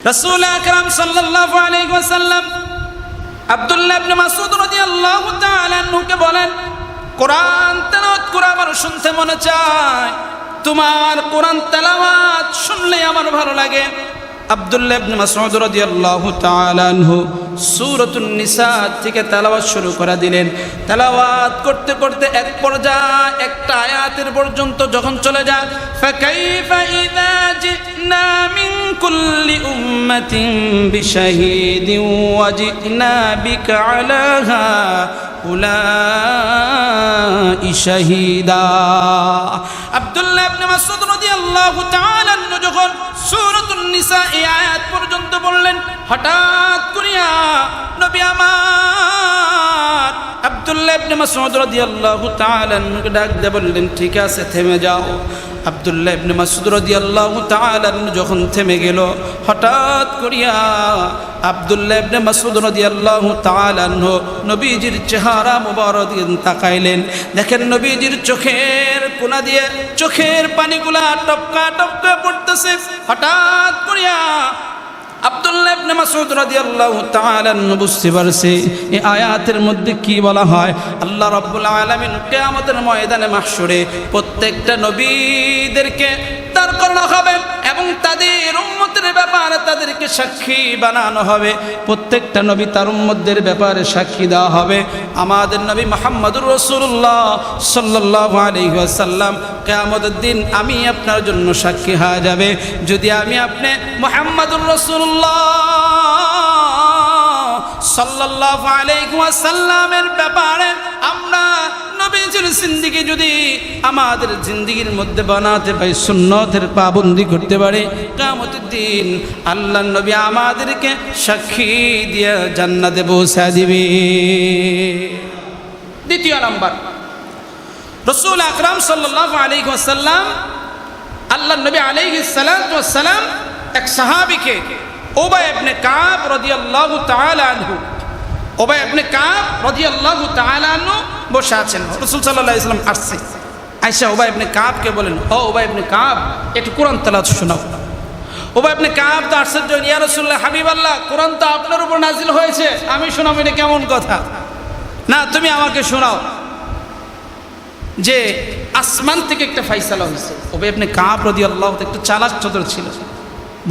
রাসূল আকরাম সাল্লাল্লাহু আলাইহি ওয়াসাল্লাম আব্দুল্লাহ ইবনে মাসউদ রাদিয়াল্লাহু তাআলা আনহুকে বলেন, কোরআন তেলাওয়াত করে আমার শুনতে মনে চায়, তোমার কোরআন তেলাওয়াত শুনলে আমার ভালো লাগে। আব্দুল্লাহ ইবনে মাসউদ রাদিয়াল্লাহু তাআলা আনহু সূরাতুন নিসা থেকে তেলাওয়াত শুরু করে দিলেন। তেলাওয়াত করতে করতে এক পর্যায়ে একটা আয়াতের পর্যন্ত যখন চলে যায়, ফাকাইফা ইযা জিনা মিন কুল্লি উম্মাতিন বিশাহীদিন ওয়া জিনা বিকা আলা হাউলাই শাহীদা। আব্দুল্লাহ ইবনে মাসউদ রাদিয়াল্লাহু তাআলা আনহু যখন সূরাতুন নিসা এই আয়াত পর্যন্ত বললেন, হঠাৎ করিয়া নবী আমার আব্দুল্লাহ ইবনে মাসউদ রাদিয়াল্লাহু তাআলা আনহুকে ডাক দিয়ে বললেন, ঠিক আছে থেমে যাও। আব্দুল্লাহ ইবনে মাসউদ রাদিয়াল্লাহু তাআলা আনহু যখন থেমে গেল, হঠাৎ করিয়া আব্দুল্লাহ ইবনে মাসউদ রাদিয়াল্লাহু তাআলা আনহু নবীজির চেহারা মুবারক তাকাইলেন। দেখেন নবীজির চোখের কোনা দিয়ে চোখের পানিগুলা টপকা টপকা পড়তেছে। হঠাৎ করিয়া আব্দুল্লাহ ইবনে মাসউদ রাদিয়াল্লাহু তাআলা আনহু বুঝতে পারছে এই আয়াতের মধ্যে কি বলা হয়। আল্লাহ রাব্বুল আলামিন কিয়ামতের ময়দানে মাহশরে প্রত্যেকটা নবীদেরকে দাঁড় করানো হবে এবং তাদের উম্মতের ব্যাপারে তাদেরকে সাক্ষী বানানো হবে। প্রত্যেকটা নবী তার উম্মতদের ব্যাপারে সাক্ষী দেওয়া হবে। আমাদের নবী মুহাম্মদুর রাসূলুল্লাহ সাল্লাল্লাহু আলাইহি ওয়াসাল্লাম কিয়ামতের দিন আমি আপনার জন্য সাক্ষী হয়ে যাবে। যদি আমি আপনি মুহাম্মদুর রাসূলুল্লাহ সাল্লাল্লাহু আলাইহি ওয়াসাল্লামের ব্যাপারে আমরা নবীজির জিন্দেগি যদি আমাদের জিন্দেগির মধ্যে বানাতে পারি, সুন্নতের পাবন্দি করতে পারি, কিয়ামতের দিন আল্লাহর নবী আমাদেরকে সাক্ষী দিয়ে জান্নাতে পৌঁছা দিবে। দ্বিতীয় নাম্বার, রাসূল আকরাম সাল্লাল্লাহু আলাইহি ওয়াসাল্লাম আল্লাহর নবী আলাইহিস সালাতু ওয়াস সালাম এক সাহাবীকে উবাই ইবনে কাব রাদিয়াল্লাহু তাআলা আনহু, উবাই ইবনে কাব রাদিয়াল্লাহু তাআলা আনহু বসে আছেন। রাসূল সাল্লাল্লাহু আলাইহি ওয়াসাল্লাম আসছে, আয়েশা উবাই ইবনে কাবকে বলেন, ও উবাই ইবনে কাব একটু কোরআন তেলাওয়াত শোনাও। উবাই ইবনে কাব তো আশ্চর্য, ইয়া রাসূলুল্লাহ হাবিবাল্লাহ, কোরআন তো আপনার উপর নাজিল হয়েছে, আমি শোনাবো এটা কেমন কথা? না, তুমি আমাকে শোনাও যে আসমান থেকে একটা ফায়সালা হয়েছে। উবাই ইবনে কাব রাদিয়াল্লাহু তাআলা একটু চালাক চতুর ছিল,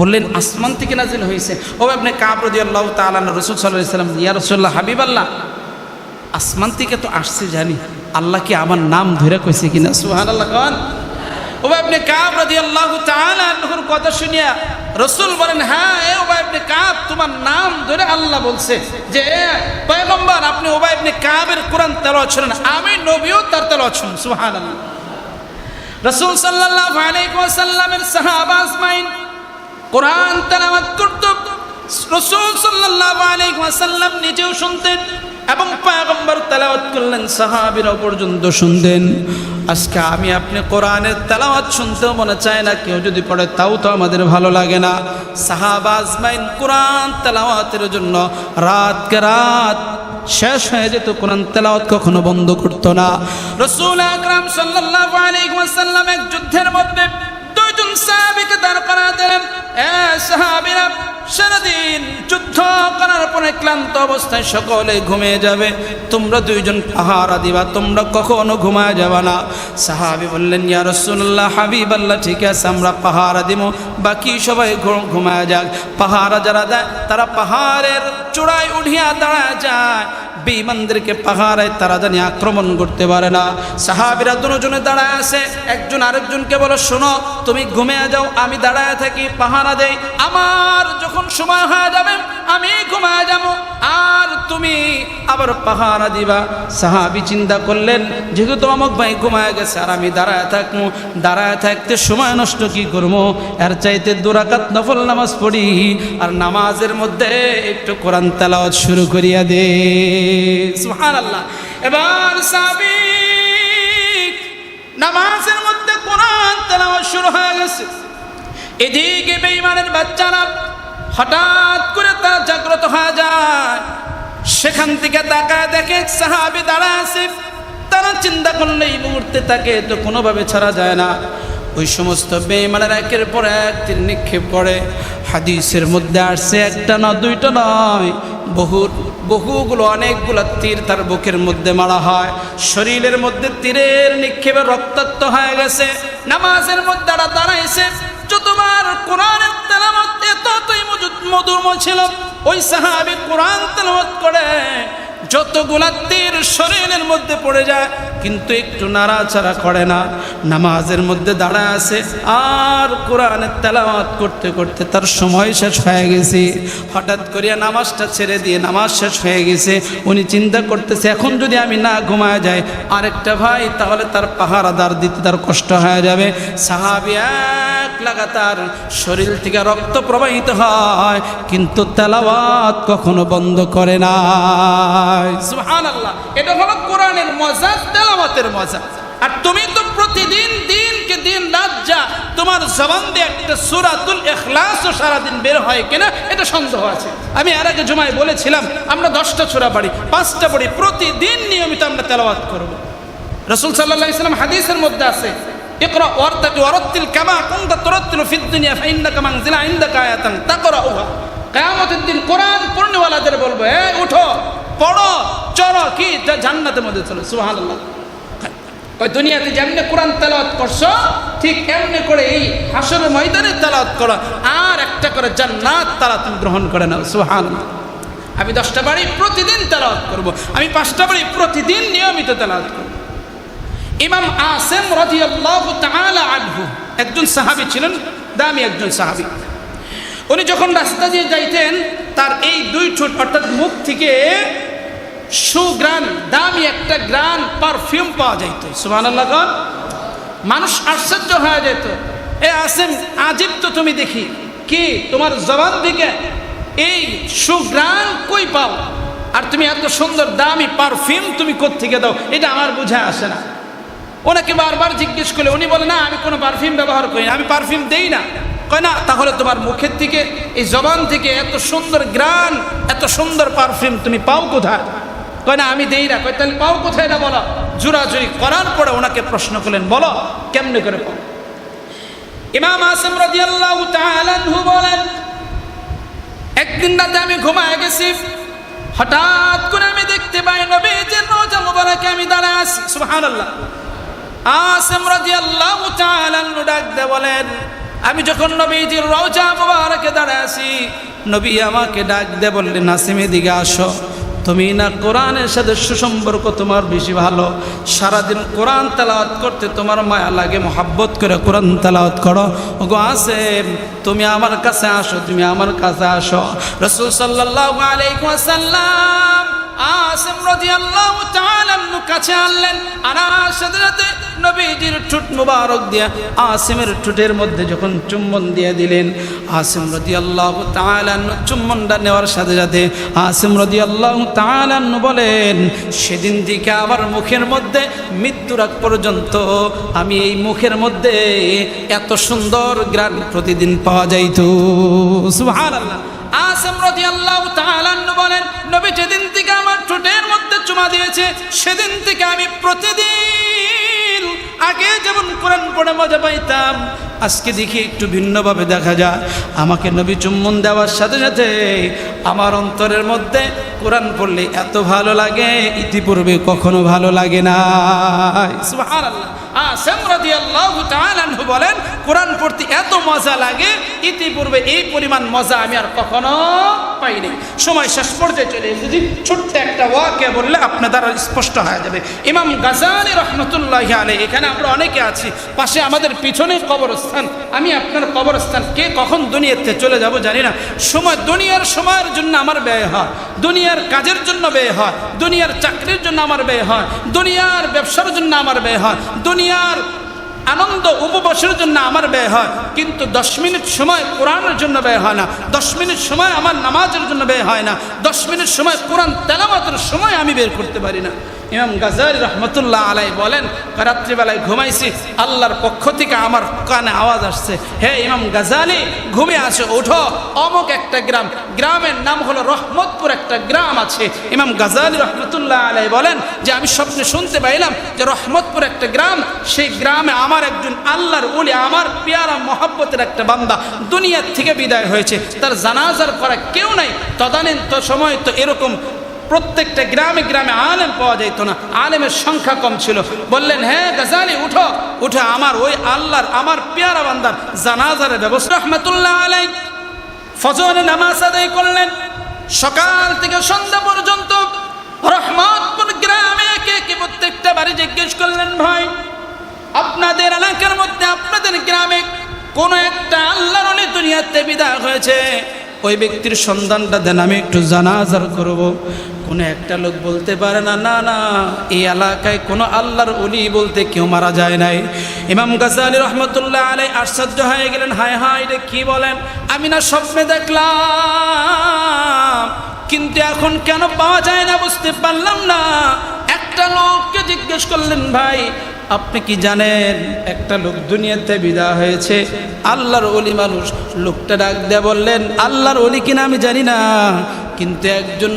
বললেন আসমান থেকে নাজিল হয়েছে। উবাই ইবনে কাব রাদিয়াল্লাহু তাআলা রাসূল সাল্লাল্লাহু আলাইহি ওয়াসাল্লাম, ইয়া রাসূলুল্লাহ হাবিবাল্লাহ, আসমান থেকে তো আসছে জানি, আল্লাহ কি আমার নাম ধরে কইছে কিনা? সুবহানাল্লাহ। কোন উবাই ইবনে কাব রাদিয়াল্লাহু তাআলা আনহুর কথা শুনিয়া রাসূল বলেন, হ্যাঁ এ উবাই ইবনে কাব, তোমার নাম ধরে আল্লাহ বলছে যে পয়গম্বর আপনি উবাই ইবনে কাবের কোরআন তেলাওয়াত শুনেন, আমি নবীও তার তেলাওয়াত শুনুন। সুবহানাল্লাহ। রাসূল সাল্লাল্লাহু আলাইহি ওয়াসাল্লামের সাহাবা আজমাইন কোরআন তেলাওয়াত করত, রাসূল সাল্লাল্লাহু আলাইহি ওয়াসাল্লাম নিজেও শুনতেন এবং পয়গম্বর তেলাওয়াত করলেন, সাহাবীরা পর্যন্ত শুনতেন। আজকে আমি আপনি কোরআনের তেলাওয়াত শুনতেও মনে চায় না, কেউ যদি পড়ে তাও তো আমাদের ভালো লাগে না। সাহাবা আজমাইন কোরআন তেলাওয়াতের জন্য রাতকে রাত শেষ হয়ে যেত, কোরআন তেলাওয়াত কখনো বন্ধ করতো না। রাসূল আকরাম সাল্লাল্লাহু আলাইহি ওয়াসাল্লাম এক যুদ্ধের মধ্যে দুইজন সাহাবীকে দাঁড় করায় দিলেন। সাহাবীরা সারাদিন যুদ্ধ করার পরে ক্লান্ত অবস্থায় সকলে ঘুমিয়ে যাবে, তোমরা দুইজন পাহারা দিবা, তোমরা কখনো ঘুমায় যাবা না। সাহাবী বললেন, ইয়া রাসূলুল্লাহ হাবিবাল্লাহ, ঠিক আছে আমরা পাহারা দিব, বাকি সবাই ঘুমায় যাক। পাহারা যারা দেয় তারা পাহাড়ের চূড়ায় উঠিয়া দাঁড়ায় যায়, বেঈমানদেরকে পাহাড়ে তারা জানি আক্রমণ করতে পারে না। সাহাবীরা দুজনে দাঁড়ায় আছে, একজন আরেকজনকে বলো, শোনো তুমি ঘুমিয়ে যাও, আমি দাঁড়ায় থাকি পাহারা দেই, আমার যখন সময় হয়ে যাবে আমি ঘুমায় যাব, আর তুমি আবার পাহারা দিবা। সাহাবী চিন্তা করলেন, যেহেতু অমুক ভাই ঘুমায় গেছে আর আমি দাঁড়ায় থাকবো, দাঁড়ায় থাকতে সময় নষ্ট কি করবো, এর চাইতে 2 রাকাত নফল নামাজ পড়ি আর নামাজের মধ্যে একটু কোরআন তেলাওয়াত শুরু করিয়া দে। সুবহানাল্লাহ। এবার সাহাবী নামাজের মধ্যে কোরআন তেলাওয়াত শুরু হয়ে গেছে। এদিকে বেঈমানের বাচ্চারা হঠাৎ করে তারা জাগ্রত হয়ে যায়, সেখান থেকে তাকায় দেখে সাহাবী দাঁড়ায় আছে। তারা চিন্তা করলে এই মুহূর্তে তাকে তো কোনোভাবে ছাড়া যায় না। ওই সমস্ত বেঈমানেরা একের পর এক তীর নিক্ষেপ করে। হাদিসের মধ্যে আসছে একটা না দুইটা নয়, বহুগুলো অনেকগুলো তীর তার বুকের মধ্যে মারা হয়, শরীরের মধ্যে তীরের নিক্ষেপে রক্তাক্ত হয়ে গেছে। নামাজের মধ্যে দাঁড়াইছে, যতবার কোরআনের তেলাওয়াত এতই মধুরময় ছিল, ওই সাহাবী কোরআন তেলাওয়াত করে যতগুলা তীর শরীরের মধ্যে পড়ে যায় কিন্তু একটু নাড়াচাড়া করে না, নামাজের মধ্যে দাঁড়ায় আছে। আর কোরআনের তেলাওয়াত করতে করতে তার সময় শেষ হয়ে গেছে, হঠাৎ করিয়া নামাজটা ছেড়ে দিয়ে নামাজ শেষ হয়ে গেছে। উনি চিন্তা করতেছে এখন যদি আমি না ঘুমায় যাই আরেকটা ভাই তাহলে তার পাহারাদার দিতে তার কষ্ট হয়ে যাবে। সাহাবী এক লাগাতার শরীর থেকে রক্ত প্রবাহিত হয় কিন্তু তেলাওয়াত কখনো বন্ধ করে না। সুবহানাল্লাহ, এটা হলো কোরআনের মজা, তেলাওয়াতের মজা। আর তুমি তো প্রতিদিন দিনকে দিন রাত যা তোমার জবান দিয়ে একটা সূরাতুল ইখলাসও সারাদিন বের হয় কিনা এটা সন্দেহ আছে। আমি এর আগে জুমায় বলেছিলাম আমরা 10টা সূরা পড়ি, 5টা পড়ি, প্রতিদিন নিয়মিত আমরা তেলাওয়াত করব। রাসূল সাল্লাল্লাহু আলাইহি ওয়াসাল্লাম হাদিসের মধ্যে আছে ইকরা ওয়ারতাকি ওয়ারাত্তিল কামা কুনতা তুরাত্তিলু ফিদ দুনিয়া ফাইন্নাকা মানজিলা ইনদাকা আয়াতান তাকরাউহা। কিয়ামতের দিন কোরআন পড়নেওয়ালাদের বলবো উঠো পড়ো চলো কি জান্নাতের মধ্যে চলো। সুবহানাল্লাহ, কই দুনিয়াতে যেমনি কোরআন তেলাওয়াত করছো ঠিক এমনি করে এই হাশরের ময়দানে তেলাওয়াত করো, আর একটা করে জান্নাত তারা তুমি গ্রহণ করে নাও। সুবহানাল্লাহ, আমি 10টা বাড়ি প্রতিদিন তেলাওয়াত করব, আমি 5টা বাড়ি প্রতিদিন নিয়মিত তেলাওয়াত করব। ইমাম আসিম রাদিয়াল্লাহু তাআলা আনহু একজন সাহাবী ছিলেন, দামি একজন সাহাবী। উনি যখন রাস্তা দিয়ে যাইতেন তার এই 2 ঠোঁট অর্থাৎ মুখ থেকে সুগ্রাণ, দামি একটা গ্রাণ পারফিউম পাওয়া যাইত। সুবহানাল্লাহ, মানুষ আশ্চর্য হয়ে যেত, এ আসিম আজীব তো তুমি দেখি, কি তোমার জবান থেকে এই সুগ্রাণ কই পাও, আর তুমি এত সুন্দর দামি পারফিউম তুমি কোত্থেকে দাও, এটা আমার বুঝে আসে না। ওনাকে বারবার জিজ্ঞেস করলে উনি বলে না আমি কোনো পারফিউম ব্যবহার করি না, আমি পারফিউম দেই না। কয় না তাহলে তোমার মুখের থেকে এই জবান থেকে এত সুন্দর গ্রাণ এত সুন্দর পারফিউম তুমি পাও কোথায়? কয় না আমি দেই না। কয় তাহলে পাও কোথায় না বলো। জোরাজুরি করার পরে ওনাকে প্রশ্ন করলেন বলো কেমনে করে পাও। ইমাম আসিম রাদিয়াল্লাহু তাআলা আনহু বলেন একদিন রাতে আমি ঘুমায় গেছি, হঠাৎ করে আমি দেখতে পাই নবীজির রওজা মুবারকে আমি দাঁড়ায় আছি। সুবহানাল্লাহ, আসিম রাদিয়াল্লাহু তাআলা আনহু ডাক দিয়ে বলেন আমি যখন নবীজির রওজা মুবারকে দাঁড়ায় আছি নবী আমাকে ডাক দিয়ে বললেন আসিম এদিকে আসো, তুমি না কোরআনের সাথে সুসম্পর্ক তোমার বেশি ভালো, সারাদিন কোরআন তেলাওয়াত করতে তোমার মায়া লাগে, মহাব্বত করে কোরআন তেলাওয়াত করো। ওগো আসিম তুমি আমার কাছে আসো, তুমি আমার কাছে আসো। রাসূল সাল্লাল্লাহু আলাইহি ওয়াসাল্লাম আসিম রাদিয়াল্লাহু তাআলা আনহু কাছে আনলেন, আনার সাথে সাথে নবীজির ঠোঁট মুবারক দিয়া আসিমের ঠোঁটের মধ্যে যখন চুম্বন দিয়ে দিলেন, আসিম রাদিয়াল্লাহু তাআলা আনহু চুম্বনটা নেওয়ার সাথে সাথে আসিম রাদিয়াল্লাহু তাআলা আনহু বলেন সেদিন থেকে আমার মুখের মধ্যে মৃত্যুর আগ পর্যন্ত আমি এই মুখের মধ্যে এত সুন্দর ঘ্রাণ প্রতিদিন পাওয়া যাইত। সুবহানাল্লাহ, আসিম রাদিয়াল্লাহু তাআলা আনহু বলেন নবী যেদিন থেকে আমার ঠোঁটের মধ্যে চুমা দিয়েছে সেদিন থেকে আমি প্রতিদিন আগে যেমন কোরআন পড়ে মজা পাইতাম আজকে দেখি একটু ভিন্নভাবে দেখা যায়। আমাকে নবী চুম্বন দেওয়ার সাথে সাথে আমার অন্তরের মধ্যে কোরআন পড়লে এত ভালো লাগে ইতিপূর্বে কখনো ভালো লাগে না। সুবহানাল্লাহ, আসিম রাদিয়াল্লাহু তাআলা আনহু বলেন কোরআন পড়তে এত মজা লাগে ইতিপূর্বে এই পরিমাণ মজা আমি আর কখনো পাইনি। সময় শেষ পর্যায়ে চলে এসেছি, ছোট্ট একটা ওয়াকিয়া বললে আপনার দ্বারা স্পষ্ট হয়ে যাবে। ইমাম গাযালি রাহমাতুল্লাহি আলাইহি, এখানে আমরা অনেকে আছি, পাশে আমাদের পিছনে কবরস্থান, আমি আপনার কবরস্থান, কে কখন দুনিয়াতে চলে যাব জানি না। সময় দুনিয়ার সময়ের জন্য আমার ব্যয় হয়, দুনিয়ার কাজের জন্য ব্যয় হয়, দুনিয়ার চাকরির জন্য আমার ব্যয় হয়, দুনিয়ার ব্যবসার জন্য আমার ব্যয় হয়, দুনিয়ার আনন্দ উপবাসের জন্য আমার ব্যয় হয়, কিন্তু 10 মিনিট সময় কোরআনের জন্য ব্যয় হয় না, 10 মিনিট সময় আমার নামাজের জন্য ব্যয় হয় না, 10 মিনিট সময় কোরআন তেলাওয়াতের সময় আমি বের করতে পারি না। ইমাম গাজালি রহমতুল্লাহ আলাই বলেন, রাত্রিবেলায় ঘুমাইছি, আল্লাহর পক্ষ থেকে আমার কানে আওয়াজ আসছে, হে ইমাম গাজালি ঘুমিয়ে আছে, ওঠো, অমুক একটা গ্রাম, গ্রামের নাম হলো রহমতপুর, একটা গ্রাম আছে। ইমাম গাজালি রহমতুল্লাহ আলাই বলেন যে আমি স্বপ্নে শুনতে পাইলাম যে রহমতপুর একটা গ্রাম, সেই গ্রামে আমার একজন আল্লাহর ওলি, আমার পেয়ারা মহব্বতের একটা বান্দা দুনিয়ার থেকে বিদায় হয়েছে, তার জানাজার করা কেউ নাই। তদানীন্তন সময় তো এরকম প্রত্যেকটা গ্রামে গ্রামে আলেম পাওয়া যেত না, আলেমের সংখ্যা কম ছিল। বললেন, হ্যাঁ গাজালি উঠো, উঠে আমার ওই আল্লাহর আমার পেয়ারা বান্দার জানাজারের ব্যবস্থা। রহমতুল্লাহ আলাই ফজর নামাজ আদায় করলেন, সকাল থেকে সন্ধ্যা পর্যন্ত রহমতপুর গ্রামে কে প্রত্যেকটা বাড়ি জিজ্ঞেস করলেন, ভাই আপনাদের এলাকার মধ্যে আপনাদের গ্রামে কোন একটা আল্লাহর ওলি দুনিয়াতে বিদায় হয়েছে, ওই ব্যক্তির সন্ধানটা দেন, আমি একটু জানাজার করব। কোনো একটা লোক বলতে পারে না, না না, এই এলাকায় কোনো আল্লাহর ওলি বলতে কেউ মারা যায় নাই। ইমাম গাজালি রহমতুল্লাহ আলাই আশ্চর্য হয়ে গেলেন, হায় হায় এটা কি বলেন, আমি না স্বপ্নে দেখলাম, কিন্তু এখন কেন পাওয়া যায় না বুঝতে পারলাম না। একটা লোককে জিজ্ঞেস করলেন, ভাই আপনি কি জানেন একটা লোক দুনিয়াতে বিদায় হয়েছে, আল্লাহর ওলি মানুষ? লোকটা ডাক দিয়ে বললেন, আল্লাহর ওলি কিনা আমি জানি না, কিন্তু একজন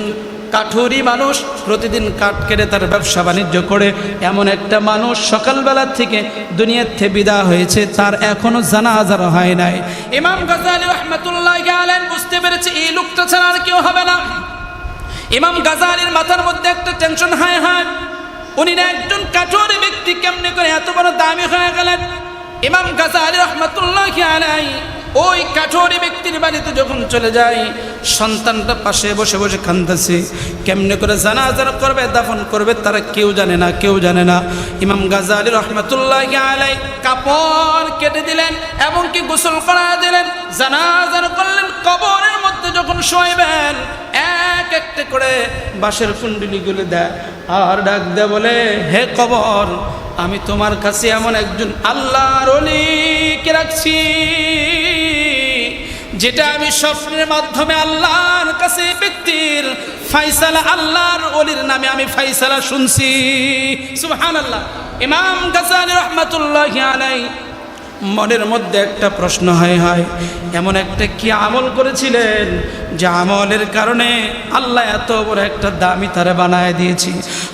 কাঠুরি মানুষ, প্রতিদিন কাঠ কেটে তার ব্যবসা বাণিজ্য করে, এমন একটা মানুষ সকালবেলা থেকে দুনিয়াতে বিদায় হয়েছে, তার এখনো জানাজার হয় নাই। ইমাম গাজালি রাহমাতুল্লাহ আলাইহি বুঝতে পেরেছে এই লোকটা ছাড়া আর কেউ হবে না। ইমাম গাজালির মাথার মধ্যে একটা টেনশন, হায় হায় উনি না একজন কাঠুরি ব্যক্তি, কেমনে করে এত বড় দামি হয়ে গেলেন। ইমাম গাজালি রাহমাতুল্লাহ আলাইহি ওই কাঠুরি ব্যক্তির বাড়িতে যখন চলে যায়, সন্তানটা পাশে বসে বসে কাঁদতেছে, কেমনে করে জানাজা করবে, দাফন করবে, তারা কেউ জানে না, কেউ জানে না। ইমাম গাজালি রাহমাতুল্লাহ আলাইহি কাপড় কেটে দিলেন এবং কি গোসল করা দিলেন, জানাজা করলেন। কবরের মধ্যে যখন শোয়াইবেন, এক একটা করে বাঁশের কুণ্ডলিগুলো দেয় আর ডাক দেয়, বলে, হে কবর, আমি তোমার কাছে এমন একজন আল্লাহর ওলিকে রাখছি, যেটা আমি স্বপ্নের মাধ্যমে আল্লাহর কাছে ব্যক্তির ফাইসালা, আল্লাহর ওলির নামে আমি ফাইসালা শুনছি। সুবহানাল্লাহ। ইমাম গাজালি রাহমাতুল্লাহ আলাইহি মনের মধ্যে একটা প্রশ্ন, হয় এমন একটা কি আমল করেছিলেন যে আমলের কারণে আল্লাহ এত বড় একটা দামি তারা বানায় দিয়েছি।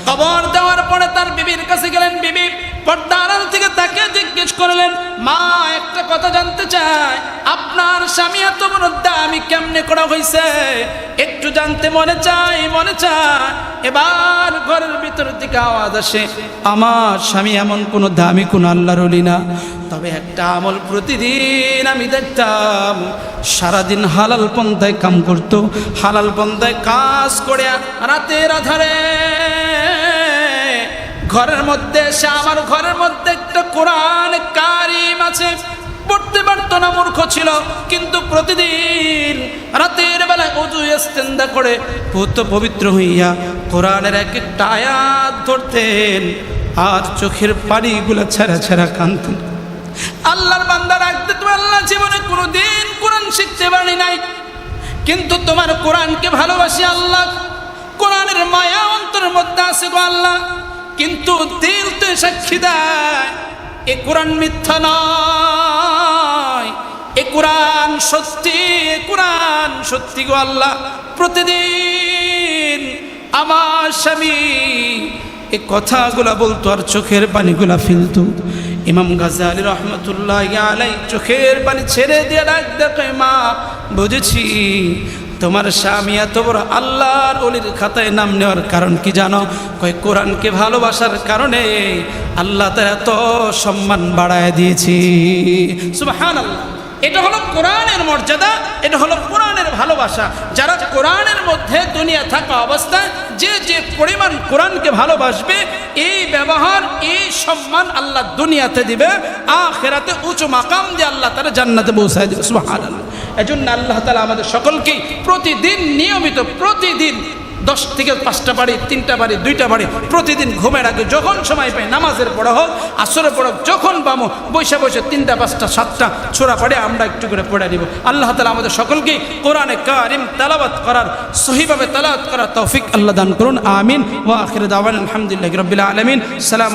কবর দেওয়ার পরে তার বিবির কাছে গেলেন, বিবি পর্দার আড়াল থেকে তাকে জিজ্ঞেস করলেন, মা একটা কথা জানতে চাই, আপনার স্বামী এত বড় দামি কেমনে করা হয়েছে, একটু জানতে মনে চায়। এবার ঘরের ভিতর থেকে আওয়াজ আসে, আমার স্বামী এমন কোনো দামি কোনো আল্লাহর ওলি না, তবে একটা আমল প্রতিদিন আমি দেখতাম, সারাদিন হালাল পন্থায় কাম করতো, হালাল পন্থায় কাজ করে রাতের আধারে ঘরের মধ্যে এসে, আমার ঘরের মধ্যে একটা কোরআন কারিম আছে, পড়তে পারতো না, মূর্খ ছিল, কিন্তু প্রতিদিন রাতের বেলায় ওযু ইস্তেনজা করে পবিত্র হইয়া কোরআনের এক একটা আয়াত ধরতেন আর চোখের পানিগুলো ছেড়া ছেড়া কাঁদতেন। আল্লাহর বান্দা রাখতে, তুমি আল্লাহ জীবনে কোনোদিন কোরআন শিখতে পারি নাই, কিন্তু তোমার কোরআনকে ভালোবাসি আল্লাহ, কোরআনের মায়া অন্তরের মধ্যে আছে গো আল্লাহ, কিন্তু দিল তো সাক্ষী দেয় এ কোরআন মিথ্যা নয়, এ কোরআন সত্যি, এ কোরআন সত্যি গো আল্লাহ। প্রতিদিন আমার স্বামী এই কথাগুলা বলতো আর চোখের পানিগুলা ফেলতো। ইমাম গাজালি রহমতুল্লাহ আলাইহি চোখের পানি ছেড়ে দিয়ে ডাক দেখে, মা বুঝেছি তোমার স্বামী এত বড় আল্লাহর ওলির খাতায় নাম নেওয়ার কারণ কি জানো? কয় কোরআনকে ভালোবাসার কারণে আল্লাহ তার এত সম্মান বাড়ায় দিয়েছি। সুবহানাল্লাহ। এটা হলো কোরআনের মর্যাদা, এটা হলো কোরআনের ভালোবাসা। যারা কোরআনের মধ্যে দুনিয়া থাকা অবস্থায় যে যে পরিমাণ কোরআনকে ভালোবাসবে, এই ব্যবহার, এই সম্মান আল্লাহ দুনিয়াতে দিবে, আখিরাতে উঁচু মাকাম দিয়ে আল্লাহ তারা জান্নাতে পৌঁছায় দেবে। সুবহানাল্লাহ। এজন্য আল্লাহ তাআলা আমাদের সকলকেই প্রতিদিন নিয়মিত প্রতিদিন 10 থেকে 5টা বাড়ি, 3টা বাড়ি, 2টা বাড়ি প্রতিদিন ঘুমের আগে যখন সময় পাই, নামাজের পড়া হোক, আসরের পড়া হোক, যখন পাবো বসে বসে 3টা, 5টা, 7টা ছোড়া পড়ে আমরা একটু করে পড়ে দিব। আল্লাহ তাআলা আমাদের সকলকে কোরআনে কারিম তেলাওয়াত করার, সহিভাবে তেলাওয়াত করার তৌফিক আল্লাহ দান করুন। আমিন। ওয়া আখিরু দাওয়ানা আলহামদুলিল্লাহি রাব্বিল আলামিন। সালাম।